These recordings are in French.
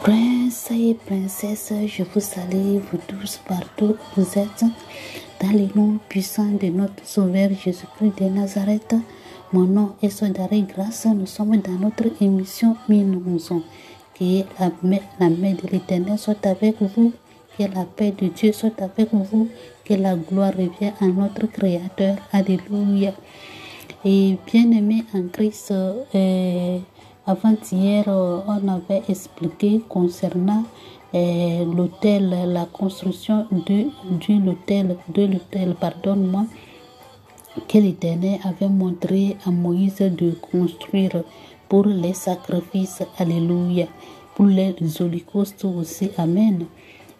Princes et princesses, je vous salue, vous tous partout où vous êtes, dans le nom puissant de notre Sauveur Jésus-Christ de Nazareth. Mon nom est Sodaré Grâce. Nous sommes dans notre émission Minouson. Que la main de l'Éternel soit avec vous, que la paix de Dieu soit avec vous, que la gloire revienne à notre Créateur. Alléluia. Et bien-aimés en Christ, avant-hier, on avait expliqué concernant l'autel, la construction de l'autel, pardonne-moi, que l'Éternel avait montré à Moïse de construire pour les sacrifices, alléluia, pour les holocaustes aussi, amen.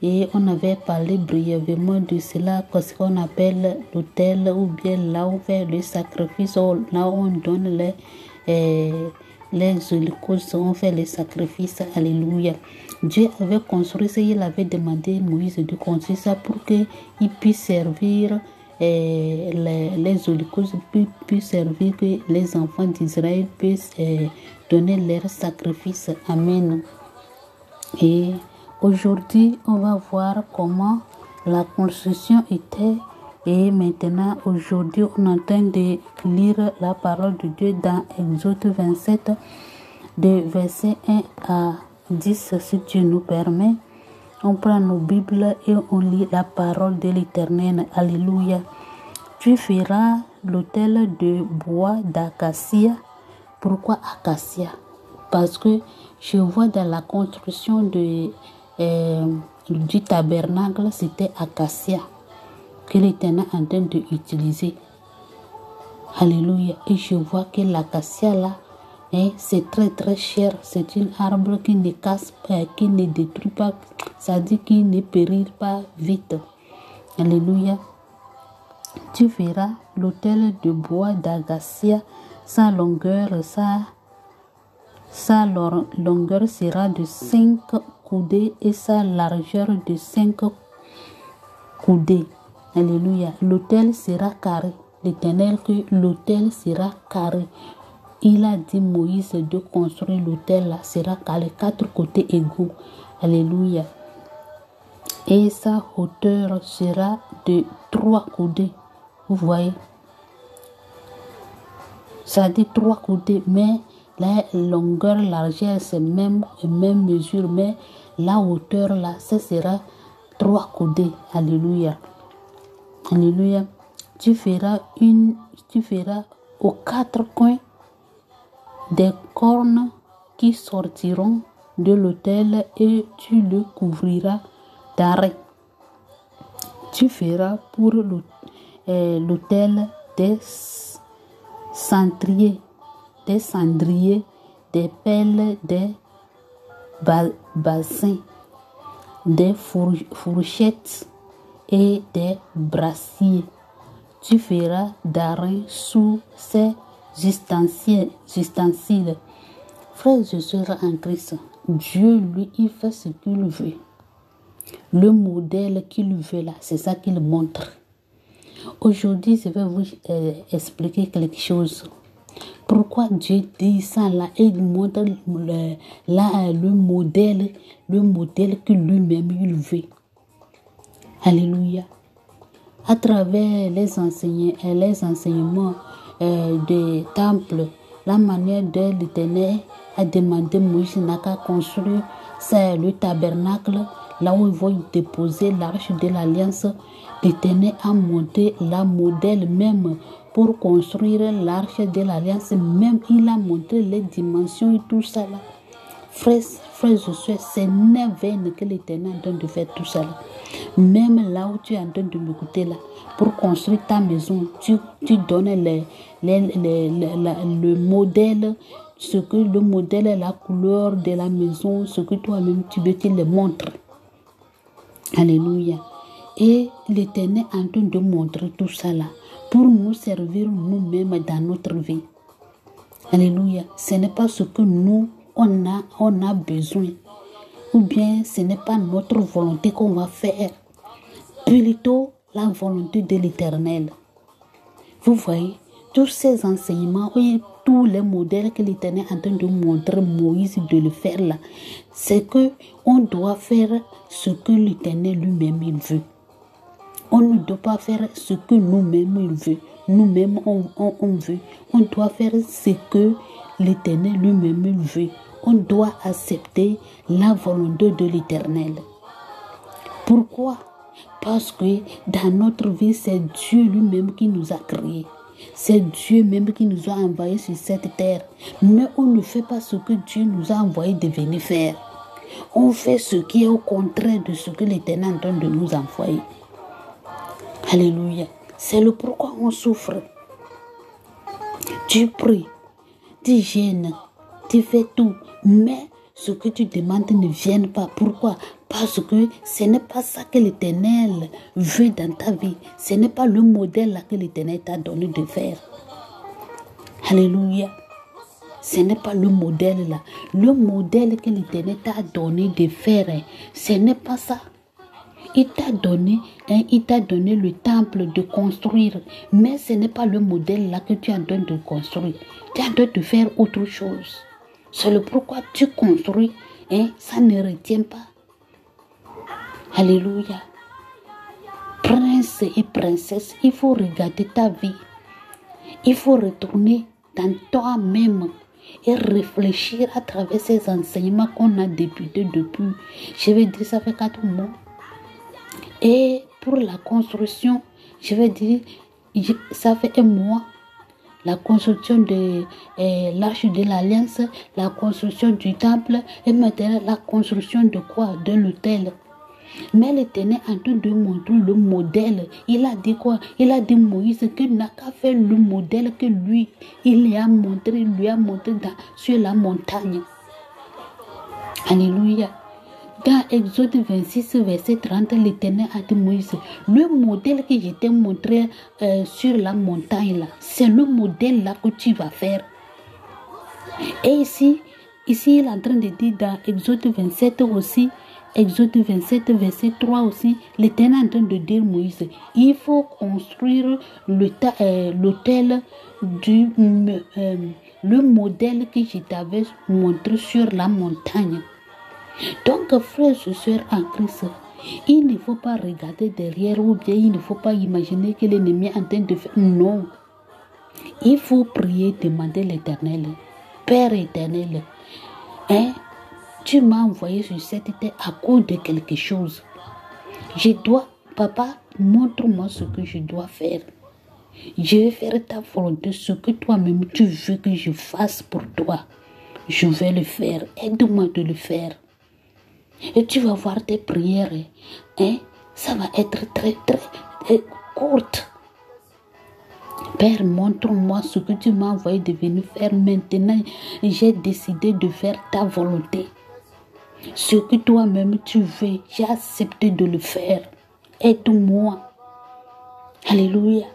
Et on avait parlé brièvement de cela, ce qu'on appelle l'autel, ou bien là où on fait le sacrifice, là où on donne les holocaustes, on fait les sacrifices, alléluia. Dieu avait construit ça, il avait demandé à Moïse de construire ça pour qu'il puisse servir les holocaustes, puissent servir que les enfants d'Israël puissent donner leurs sacrifices, amen. Et aujourd'hui, on va voir comment la construction était. Et maintenant, aujourd'hui, on est en train de lire la parole de Dieu dans Exode 27, de verset 1 à 10, si Dieu nous permet. On prend nos Bibles et on lit la parole de l'Éternel. Alléluia. Tu feras l'autel de bois d'acacia. Pourquoi acacia? Parce que je vois dans la construction du tabernacle, c'était acacia que l'Éternel est en train d'utiliser. Alléluia. Et je vois que l'acacia là, c'est très très cher. C'est un arbre qui ne casse pas, qui ne détruit pas. Ça dit qu'il ne périt pas vite. Alléluia. Tu verras l'autel de bois d'acacia, sa longueur sera de 5 coudées et sa largeur de 5 coudées. Alléluia. L'autel sera carré. L'Éternel que l'autel sera carré. Il a dit Moïse de construire l'autel là, sera carré, 4 côtés égaux. Alléluia. Et sa hauteur sera de 3 coudées. Vous voyez? Ça dit 3 coudées, mais la longueur, largeur, c'est même mesure, mais la hauteur là, ça sera 3 coudées. Alléluia. Alléluia. Tu feras aux 4 coins des cornes qui sortiront de l'autel et tu le couvriras d'arrêt. Tu feras pour l'autel des cendriers, des pelles, des bassins, des fourchettes et des brassiers. Tu feras d'arrêt sous ces ustensiles. Frères et sœurs en Christ, Dieu, lui, il fait ce qu'il veut. Le modèle qu'il veut là, c'est ça qu'il montre. Aujourd'hui, je vais vous expliquer quelque chose. Pourquoi Dieu dit ça là et il montre le modèle que lui-même il veut. Alléluia. À travers les enseignements des temples, la manière dont l'Éternel a demandé Moïse n'a qu'à construire, c'est le tabernacle, là où ils vont déposer l'arche de l'alliance. L'Éternel a monté la modèle même pour construire l'arche de l'alliance. Même il a montré les dimensions et tout ça là. Frères et sœurs, c'est 9 ans que l'Éternel est en train de faire tout ça là. Même là où tu es en train de m'écouter là, pour construire ta maison, tu donnes le modèle, ce que le modèle est, la couleur de la maison, ce que toi-même tu veux qu'il le montre. Alléluia. Et l'Éternel est en train de montrer tout ça là pour nous servir nous-mêmes dans notre vie. Alléluia. Ce n'est pas ce que nous, on a besoin. Ou bien ce n'est pas notre volonté qu'on va faire. Plutôt la volonté de l'Éternel. Vous voyez, tous ces enseignements, tous les modèles que l'Éternel est en train de montrer Moïse de le faire là, c'est que on doit faire ce que l'Éternel lui-même il veut. On ne doit pas faire ce que nous-mêmes il veut. Nous-mêmes on veut. On doit faire ce que l'Éternel lui-même il veut. On doit accepter la volonté de l'Éternel. Pourquoi? Parce que dans notre vie, c'est Dieu lui-même qui nous a créés. C'est Dieu même qui nous a envoyés sur cette terre. Mais on ne fait pas ce que Dieu nous a envoyés de venir faire. On fait ce qui est au contraire de ce que l'Éternel est en train de nous envoyer. Alléluia. C'est le pourquoi on souffre. Tu pries, tu gênes, tu fais tout. Mais ce que tu demandes ne vient pas. Pourquoi? Parce que ce n'est pas ça que l'Éternel veut dans ta vie. Ce n'est pas le modèle là que l'Éternel t'a donné de faire. Alléluia. Ce n'est pas le modèle là. Le modèle que l'Éternel t'a donné de faire, ce n'est pas ça. Il t'a donné le temple de construire. Mais ce n'est pas le modèle là que tu es en train de construire. Tu es en train de faire autre chose. C'est le pourquoi tu construis. Ça ne retient pas. Alléluia. Prince et princesse, il faut regarder ta vie. Il faut retourner dans toi-même et réfléchir à travers ces enseignements qu'on a débutés depuis. Je vais dire, ça fait 4 mois. Et pour la construction, je vais dire, ça fait 1 mois. La construction de l'arche de l'Alliance, la construction du temple et maintenant la construction de quoi? De l'autel. Mais l'Éternel est en train de montrer le modèle. Il a dit quoi? Il a dit Moïse qu'il n'a qu'à faire le modèle que lui, il lui a montré sur la montagne. Alléluia. Dans Exode 26, verset 30, l'Éternel a dit Moïse, le modèle que je t'ai montré sur la montagne là, c'est le modèle là que tu vas faire. Et ici, il est en train de dire dans Exode 27 aussi, Exode 27, verset 3 aussi, l'Éternel est en train de dire Moïse, il faut construire l'autel le modèle que je t'avais montré sur la montagne. Donc, frères et sœurs en Christ, il ne faut pas regarder derrière ou bien il ne faut pas imaginer que l'ennemi est en train de faire. Non. Il faut prier, demander l'Éternel. Père éternel, tu m'as envoyé sur cette terre à cause de quelque chose. Papa, montre-moi ce que je dois faire. Je vais faire ta volonté, ce que toi-même tu veux que je fasse pour toi. Je vais le faire. Aide-moi de le faire. Et tu vas voir tes prières. Ça va être très, très courte. Père, montre-moi ce que tu m'as envoyé de venir faire maintenant. J'ai décidé de faire ta volonté. Ce que toi-même tu veux, j'ai accepté de le faire. Aide-moi. Alléluia.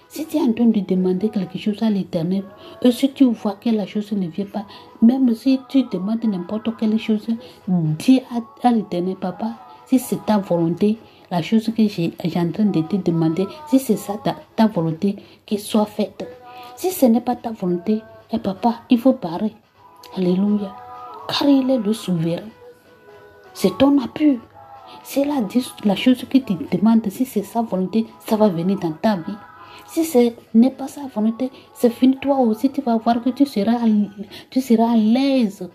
Si tu es en train de demander quelque chose à l'Éternel, et si tu vois que la chose ne vient pas, même si tu demandes n'importe quelle chose, dis à l'Éternel, Papa, si c'est ta volonté, la chose que j'ai en train de te demander, si c'est ça ta volonté, qu'il soit faite. Si ce n'est pas ta volonté, Papa, il faut parer. Alléluia. Car il est le souverain. C'est ton appui. C'est la chose que tu demandes, si c'est sa volonté, ça va venir dans ta vie. Si ce n'est pas sa volonté, c'est fini. Toi aussi, tu vas voir que tu seras à l'aise.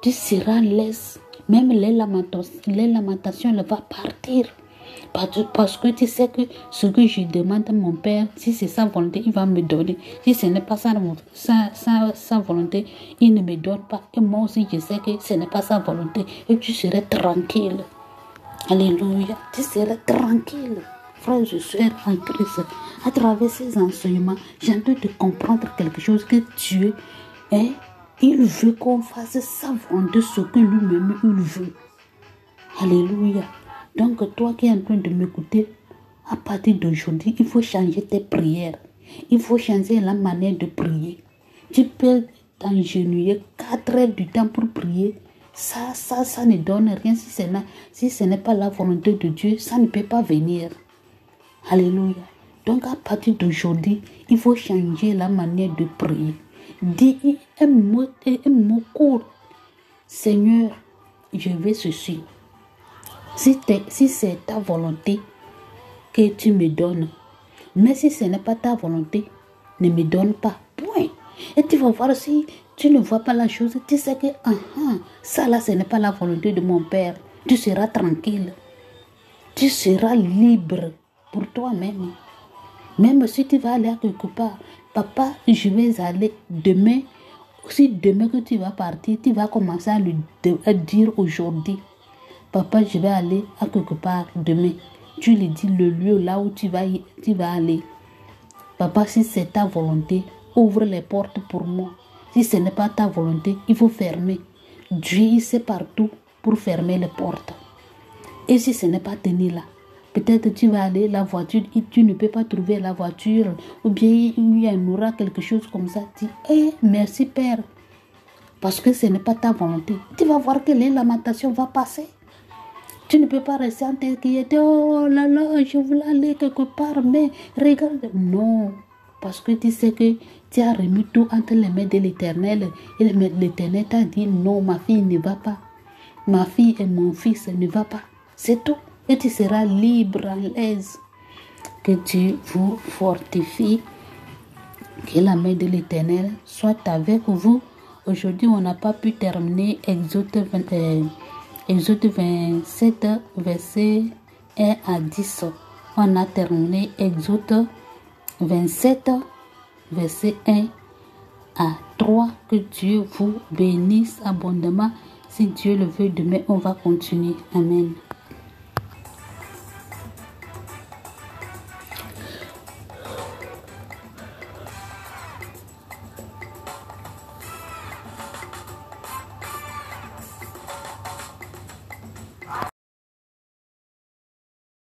Tu seras à l'aise. Même les lamentations, elles vont partir. Parce que tu sais que ce que je demande à mon Père, si c'est sa volonté, il va me donner. Si ce n'est pas sa volonté, il ne me donne pas. Et moi aussi, je sais que ce n'est pas sa volonté. Et tu seras tranquille. Alléluia. Tu seras tranquille. Frères et sœurs en Christ, à travers ces enseignements, j'ai envie de comprendre quelque chose que Dieu, il veut qu'on fasse sa volonté, ce que lui-même il veut. Alléluia. Donc toi qui es en train de m'écouter, à partir d'aujourd'hui, il faut changer tes prières. Il faut changer la manière de prier. Tu peux t'engenouiller 4 heures du temps pour prier. Ça ne donne rien. Si ce n'est pas la volonté de Dieu, ça ne peut pas venir. Alléluia. Donc à partir d'aujourd'hui, il faut changer la manière de prier. dis un mot court. Seigneur, je veux ceci. Si c'est ta volonté que tu me donnes, mais si ce n'est pas ta volonté, ne me donne pas. Point. Et tu vas voir si tu ne vois pas la chose, tu sais que ça là, ce n'est pas la volonté de mon Père. Tu seras tranquille. Tu seras libre pour toi-même. Même si tu vas aller à quelque part, papa, je vais aller demain. Si demain que tu vas partir, tu vas commencer à dire aujourd'hui, papa, je vais aller à quelque part demain. Tu lui dis le lieu là où tu vas aller. Papa, si c'est ta volonté, ouvre les portes pour moi. Si ce n'est pas ta volonté, il faut fermer. Dieu, il sait partout pour fermer les portes. Et si ce n'est pas tenu là, peut-être tu vas aller, la voiture, et tu ne peux pas trouver la voiture, ou bien il y aura quelque chose comme ça. Dis, merci Père, parce que ce n'est pas ta volonté. Tu vas voir que les lamentations vont passer. Tu ne peux pas rester en tête qui était, oh là là, je voulais aller quelque part, mais regarde. Non, parce que tu sais que tu as remis tout entre les mains de l'Éternel. Et l'Éternel t'a dit, non, ma fille ne va pas. Ma fille et mon fils ne va pas. C'est tout. Et tu seras libre, à l'aise. Que Dieu vous fortifie. Que la main de l'Éternel soit avec vous. Aujourd'hui, on n'a pas pu terminer Exode 27, verset 1 à 10. On a terminé Exode 27, verset 1 à 3. Que Dieu vous bénisse abondamment. Si Dieu le veut, demain, on va continuer. Amen.